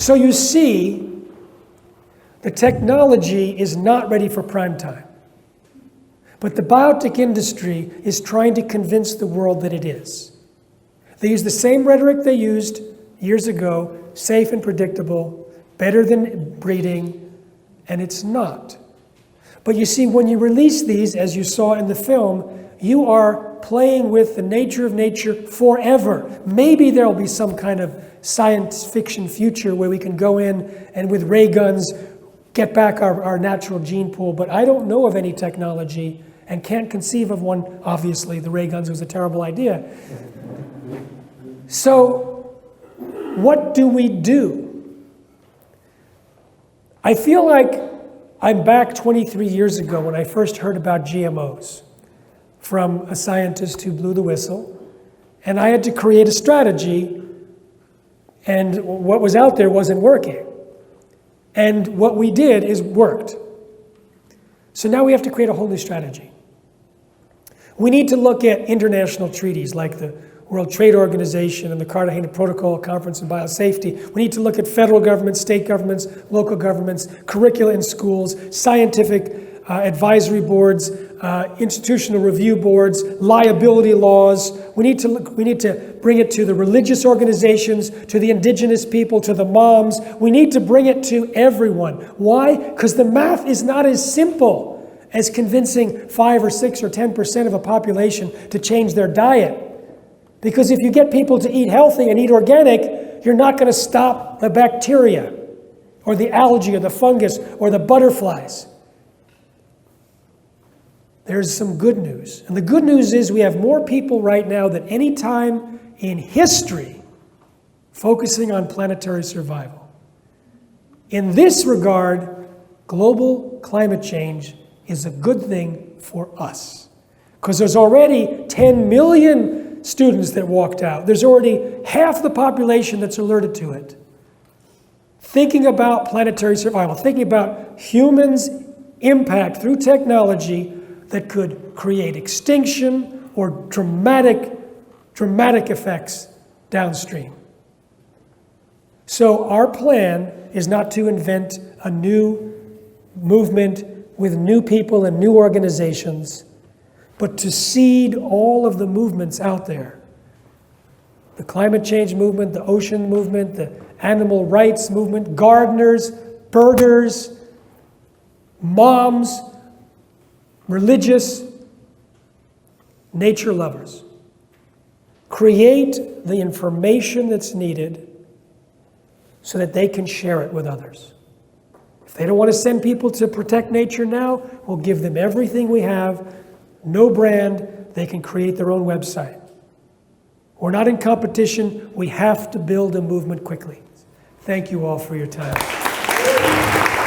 So you see, the technology is not ready for prime time. But the biotech industry is trying to convince the world that it is. They use the same rhetoric they used years ago, safe and predictable, better than breeding, and it's not. But you see, when you release these, as you saw in the film, you are playing with the nature of nature forever. Maybe there will be some kind of science fiction future where we can go in and with ray guns get back our natural gene pool, but I don't know of any technology and can't conceive of one. Obviously, the ray guns was a terrible idea. So, what do we do? I feel like I'm back 23 years ago when I first heard about GMOs from a scientist who blew the whistle, and I had to create a strategy, and what was out there wasn't working. And what we did is worked. So now we have to create a whole new strategy. We need to look at international treaties like the World Trade Organization and the Cartagena Protocol Conference on Biosafety. We need to look at federal governments, state governments, local governments, curricula in schools, scientific advisory boards, institutional review boards, liability laws. We need to bring it to the religious organizations, to the indigenous people, to the moms. We need to bring it to everyone. Why? Because the math is not as simple as convincing 5 or 6 or 10% of a population to change their diet. Because if you get people to eat healthy and eat organic, you're not going to stop the bacteria or the algae or the fungus or the butterflies. There's some good news. And the good news is we have more people right now than any time in history focusing on planetary survival. In this regard, global climate change is a good thing for us. Because there's already 10 million students that walked out. There's already half the population that's alerted to it. Thinking about planetary survival, thinking about humans' impact through technology that could create extinction or dramatic effects downstream. So our plan is not to invent a new movement with new people and new organizations, but to seed all of the movements out there. The climate change movement, the ocean movement, the animal rights movement, gardeners, birders, moms, religious, nature lovers. Create the information that's needed so that they can share it with others. If they don't want to send people to protect nature now, we'll give them everything we have. No brand, they can create their own website. We're not in competition. We have to build a movement quickly. Thank you all for your time.